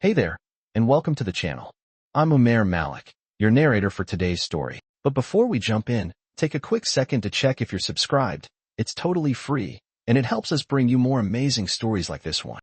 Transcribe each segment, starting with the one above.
Hey there, and welcome to the channel. I'm Umair Malik, your narrator for today's story. But before we jump in, take a quick second to check if you're subscribed. It's totally free, and it helps us bring you more amazing stories like this one.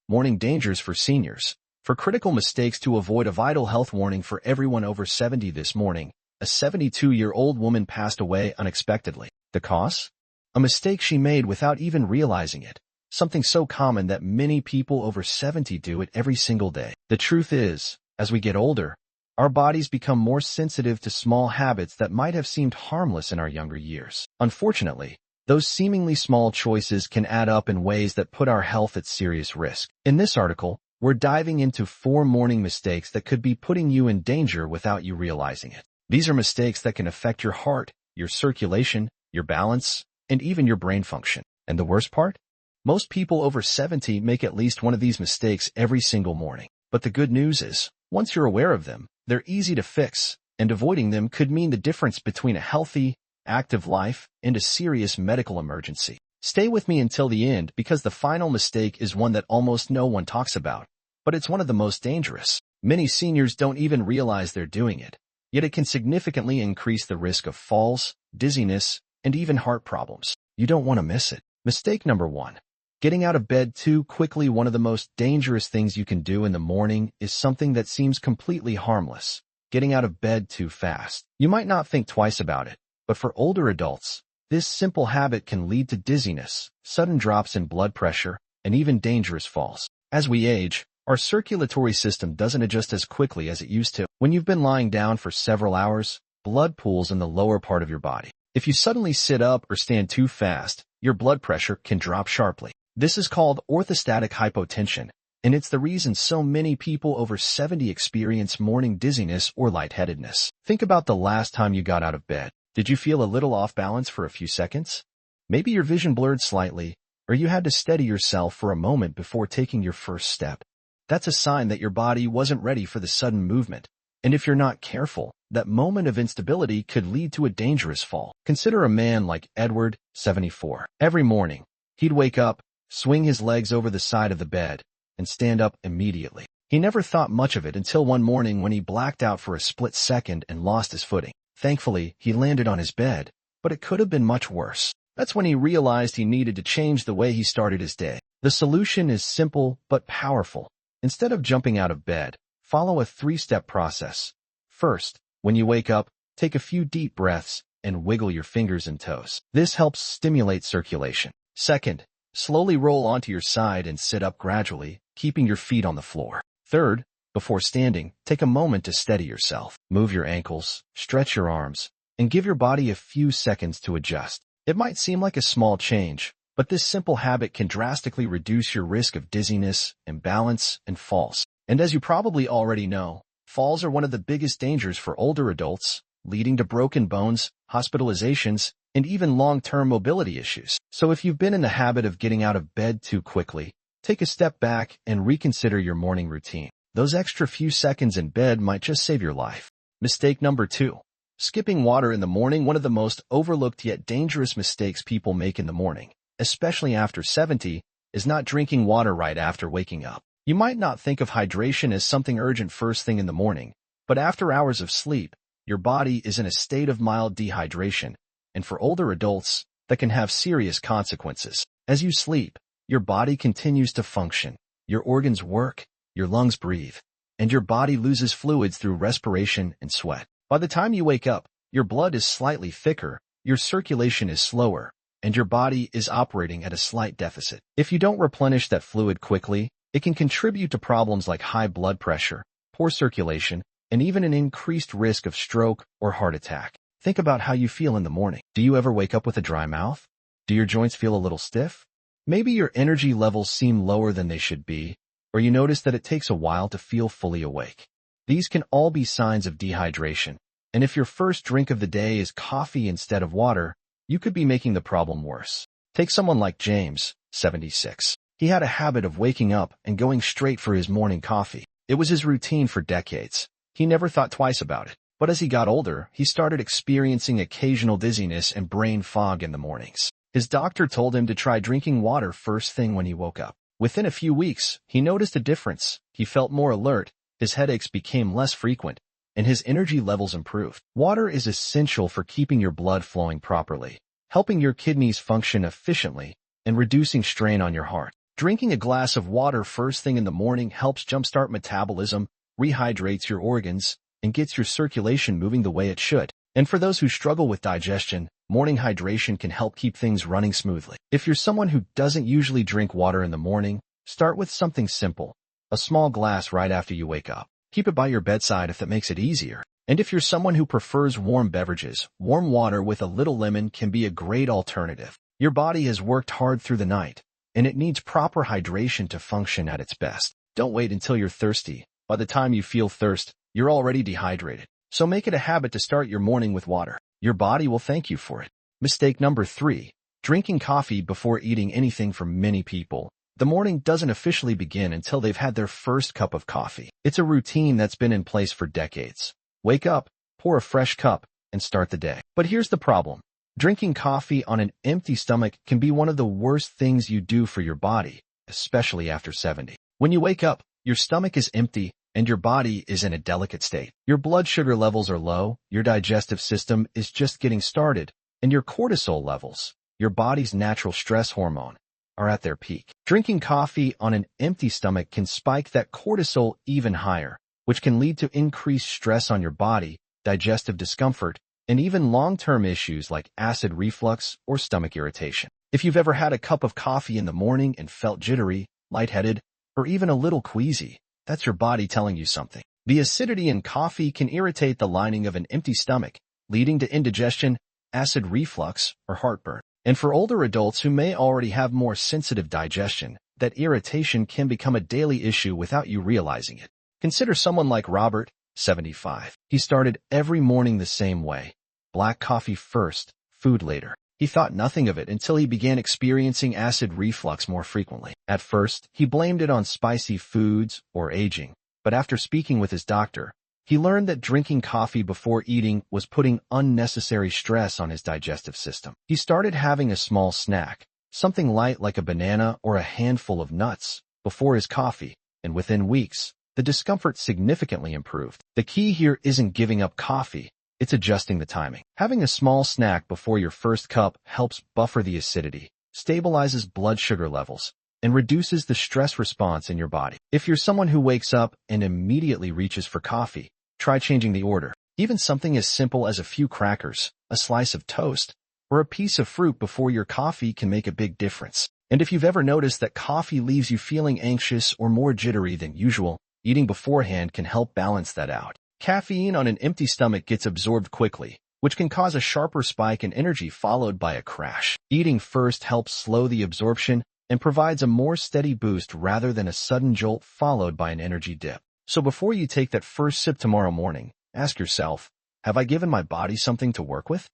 Morning dangers for seniors. For critical mistakes to avoid, a vital health warning for everyone over 70 this morning. A 72-year-old woman passed away unexpectedly. The cause? A mistake she made without even realizing it. Something so common that many people over 70 do it every single day. The truth is, as we get older, our bodies become more sensitive to small habits that might have seemed harmless in our younger years. Unfortunately, those seemingly small choices can add up in ways that put our health at serious risk. In this article, we're diving into 4 morning mistakes that could be putting you in danger without you realizing it. These are mistakes that can affect your heart, your circulation, your balance, and even your brain function. And the worst part? Most people over 70 make at least one of these mistakes every single morning. But the good news is, once you're aware of them, they're easy to fix, and avoiding them could mean the difference between a healthy, active life and a serious medical emergency. Stay with me until the end because the final mistake is one that almost no one talks about, but it's one of the most dangerous. Many seniors don't even realize they're doing it, yet it can significantly increase the risk of falls, dizziness, and even heart problems. You don't want to miss it. Mistake number 1. Getting out of bed too quickly. One of the most dangerous things you can do in the morning is something that seems completely harmless. Getting out of bed too fast. You might not think twice about it, but for older adults, this simple habit can lead to dizziness, sudden drops in blood pressure, and even dangerous falls. As we age, our circulatory system doesn't adjust as quickly as it used to. When you've been lying down for several hours, blood pools in the lower part of your body. If you suddenly sit up or stand too fast, your blood pressure can drop sharply. This is called orthostatic hypotension, and it's the reason so many people over 70 experience morning dizziness or lightheadedness. Think about the last time you got out of bed. Did you feel a little off balance for a few seconds? Maybe your vision blurred slightly, or you had to steady yourself for a moment before taking your first step. That's a sign that your body wasn't ready for the sudden movement. And if you're not careful, that moment of instability could lead to a dangerous fall. Consider a man like Edward, 74. Every morning, he'd wake up, swing his legs over the side of the bed, and stand up immediately. He never thought much of it until one morning when he blacked out for a split second and lost his footing. Thankfully, he landed on his bed, but it could have been much worse. That's when he realized he needed to change the way he started his day. The solution is simple but powerful. Instead of jumping out of bed, follow a 3-step process. First, when you wake up, take a few deep breaths and wiggle your fingers and toes. This helps stimulate circulation. Second, slowly roll onto your side and sit up gradually, keeping your feet on the floor. Third, before standing, take a moment to steady yourself. Move your ankles, stretch your arms, and give your body a few seconds to adjust. It might seem like a small change, but this simple habit can drastically reduce your risk of dizziness, imbalance, and falls. And as you probably already know, falls are one of the biggest dangers for older adults, leading to broken bones, hospitalizations, and even long-term mobility issues. So if you've been in the habit of getting out of bed too quickly, take a step back and reconsider your morning routine. Those extra few seconds in bed might just save your life. Mistake number 2. Skipping water in the morning. One of the most overlooked yet dangerous mistakes people make in the morning, especially after 70, is not drinking water right after waking up. You might not think of hydration as something urgent first thing in the morning, but after hours of sleep, your body is in a state of mild dehydration, and for older adults, that can have serious consequences. As you sleep, your body continues to function, your organs work, your lungs breathe, and your body loses fluids through respiration and sweat. By the time you wake up, your blood is slightly thicker, your circulation is slower, and your body is operating at a slight deficit. If you don't replenish that fluid quickly, it can contribute to problems like high blood pressure, poor circulation, and even an increased risk of stroke or heart attack. Think about how you feel in the morning. Do you ever wake up with a dry mouth? Do your joints feel a little stiff? Maybe your energy levels seem lower than they should be, or you notice that it takes a while to feel fully awake. These can all be signs of dehydration, and if your first drink of the day is coffee instead of water, you could be making the problem worse. Take someone like James, 76. He had a habit of waking up and going straight for his morning coffee. It was his routine for decades. He never thought twice about it. But as he got older, he started experiencing occasional dizziness and brain fog in the mornings. His doctor told him to try drinking water first thing when he woke up. Within a few weeks, he noticed a difference. He felt more alert, his headaches became less frequent, and his energy levels improved. Water is essential for keeping your blood flowing properly, helping your kidneys function efficiently, and reducing strain on your heart. Drinking a glass of water first thing in the morning helps jumpstart metabolism, rehydrates your organs, and gets your circulation moving the way it should. And for those who struggle with digestion, morning hydration can help keep things running smoothly. If you're someone who doesn't usually drink water in the morning, start with something simple, a small glass right after you wake up. Keep it by your bedside if that makes it easier. And if you're someone who prefers warm beverages, warm water with a little lemon can be a great alternative. Your body has worked hard through the night, and it needs proper hydration to function at its best. Don't wait until you're thirsty. By the time you feel thirst, you're already dehydrated. So make it a habit to start your morning with water. Your body will thank you for it. Mistake number 3. Drinking coffee before eating anything. For many people, the morning doesn't officially begin until they've had their first cup of coffee. It's a routine that's been in place for decades. Wake up, pour a fresh cup, and start the day. But here's the problem. Drinking coffee on an empty stomach can be one of the worst things you do for your body, especially after 70. When you wake up, your stomach is empty, and your body is in a delicate state. Your blood sugar levels are low, your digestive system is just getting started, and your cortisol levels, your body's natural stress hormone, are at their peak. Drinking coffee on an empty stomach can spike that cortisol even higher, which can lead to increased stress on your body, digestive discomfort, and even long-term issues like acid reflux or stomach irritation. If you've ever had a cup of coffee in the morning and felt jittery, lightheaded, or even a little queasy, that's your body telling you something. The acidity in coffee can irritate the lining of an empty stomach, leading to indigestion, acid reflux, or heartburn. And for older adults who may already have more sensitive digestion, that irritation can become a daily issue without you realizing it. Consider someone like Robert, 75. He started every morning the same way. Black coffee first, food later. He thought nothing of it until he began experiencing acid reflux more frequently. At first, he blamed it on spicy foods or aging, but after speaking with his doctor, he learned that drinking coffee before eating was putting unnecessary stress on his digestive system. He started having a small snack, something light like a banana or a handful of nuts, before his coffee, and within weeks, the discomfort significantly improved. The key here isn't giving up coffee, it's adjusting the timing. Having a small snack before your first cup helps buffer the acidity, stabilizes blood sugar levels, and reduces the stress response in your body. If you're someone who wakes up and immediately reaches for coffee, try changing the order. Even something as simple as a few crackers, a slice of toast, or a piece of fruit before your coffee can make a big difference. And if you've ever noticed that coffee leaves you feeling anxious or more jittery than usual, eating beforehand can help balance that out. Caffeine on an empty stomach gets absorbed quickly, which can cause a sharper spike in energy followed by a crash. Eating first helps slow the absorption and provides a more steady boost rather than a sudden jolt followed by an energy dip. So before you take that first sip tomorrow morning, ask yourself, have I given my body something to work with?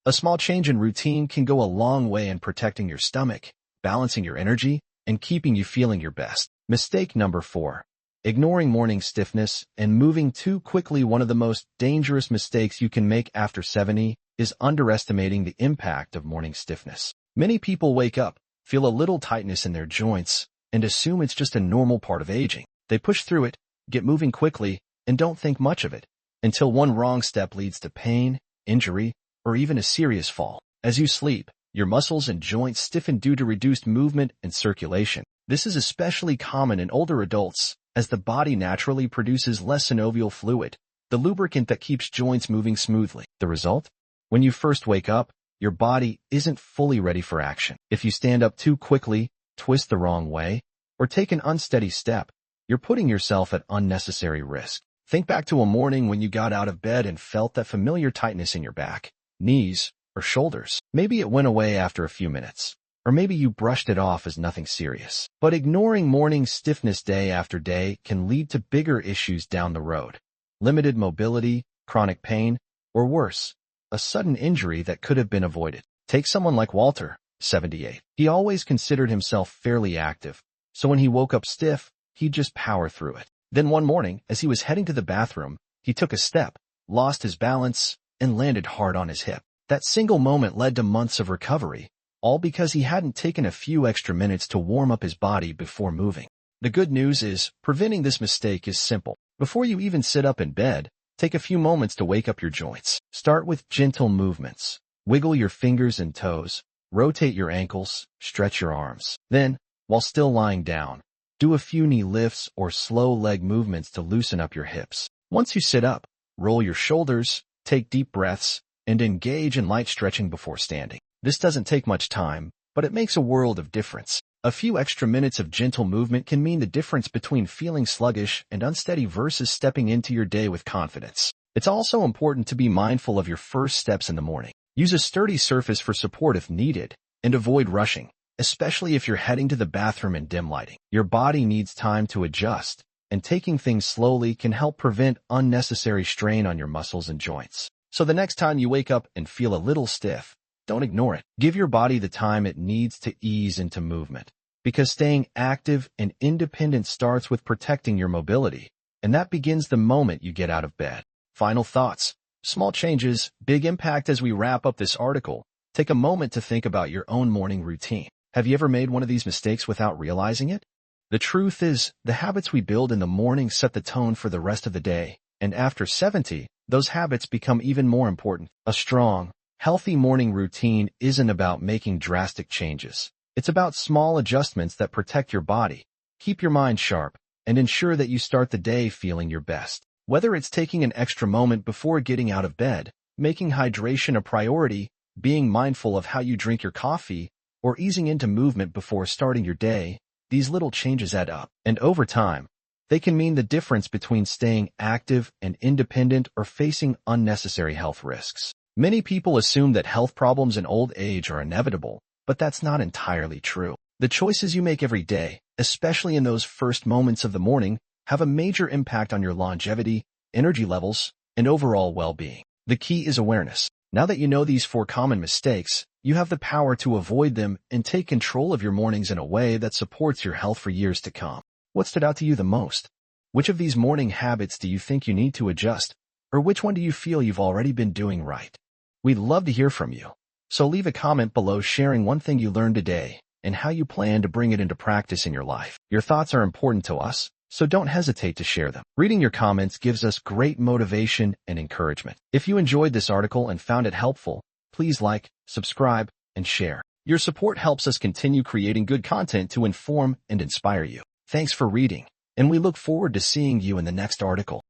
A small change in routine can go a long way in protecting your stomach, balancing your energy, and keeping you feeling your best. Mistake number 4. Ignoring morning stiffness and moving too quickly. One of the most dangerous mistakes you can make after 70 is underestimating the impact of morning stiffness. Many people wake up, feel a little tightness in their joints, and assume it's just a normal part of aging. They push through it, get moving quickly, and don't think much of it, until one wrong step leads to pain, injury, or even a serious fall. As you sleep, your muscles and joints stiffen due to reduced movement and circulation. This is especially common in older adults, as the body naturally produces less synovial fluid, the lubricant that keeps joints moving smoothly. The result? When you first wake up, your body isn't fully ready for action. If you stand up too quickly, twist the wrong way, or take an unsteady step, you're putting yourself at unnecessary risk. Think back to a morning when you got out of bed and felt that familiar tightness in your back, knees, or shoulders. Maybe it went away after a few minutes, or maybe you brushed it off as nothing serious. But ignoring morning stiffness day after day can lead to bigger issues down the road. Limited mobility, chronic pain, or worse, a sudden injury that could have been avoided. Take someone like Walter, 78. He always considered himself fairly active, so when he woke up stiff, he'd just power through it. Then one morning, as he was heading to the bathroom, he took a step, lost his balance, and landed hard on his hip. That single moment led to months of recovery, all because he hadn't taken a few extra minutes to warm up his body before moving. The good news is, preventing this mistake is simple. Before you even sit up in bed, take a few moments to wake up your joints. Start with gentle movements. Wiggle your fingers and toes, rotate your ankles, stretch your arms. Then, while still lying down, do a few knee lifts or slow leg movements to loosen up your hips. Once you sit up, roll your shoulders, take deep breaths, and engage in light stretching before standing. This doesn't take much time, but it makes a world of difference. A few extra minutes of gentle movement can mean the difference between feeling sluggish and unsteady versus stepping into your day with confidence. It's also important to be mindful of your first steps in the morning. Use a sturdy surface for support if needed, and avoid rushing, especially if you're heading to the bathroom in dim lighting. Your body needs time to adjust, and taking things slowly can help prevent unnecessary strain on your muscles and joints. So the next time you wake up and feel a little stiff, don't ignore it. Give your body the time it needs to ease into movement, because staying active and independent starts with protecting your mobility, and that begins the moment you get out of bed. Final thoughts. Small changes, big impact. As we wrap up this article, take a moment to think about your own morning routine. Have you ever made one of these mistakes without realizing it? The truth is, the habits we build in the morning set the tone for the rest of the day, and after 70, those habits become even more important. A strong, healthy morning routine isn't about making drastic changes. It's about small adjustments that protect your body, keep your mind sharp, and ensure that you start the day feeling your best. Whether it's taking an extra moment before getting out of bed, making hydration a priority, being mindful of how you drink your coffee, or easing into movement before starting your day, these little changes add up. And over time, they can mean the difference between staying active and independent or facing unnecessary health risks. Many people assume that health problems in old age are inevitable, but that's not entirely true. The choices you make every day, especially in those first moments of the morning, have a major impact on your longevity, energy levels, and overall well-being. The key is awareness. Now that you know these 4 common mistakes, you have the power to avoid them and take control of your mornings in a way that supports your health for years to come. What stood out to you the most? Which of these morning habits do you think you need to adjust, or which one do you feel you've already been doing right? We'd love to hear from you. So leave a comment below sharing one thing you learned today and how you plan to bring it into practice in your life. Your thoughts are important to us, so don't hesitate to share them. Reading your comments gives us great motivation and encouragement. If you enjoyed this article and found it helpful, please like, subscribe, and share. Your support helps us continue creating good content to inform and inspire you. Thanks for reading, and we look forward to seeing you in the next article.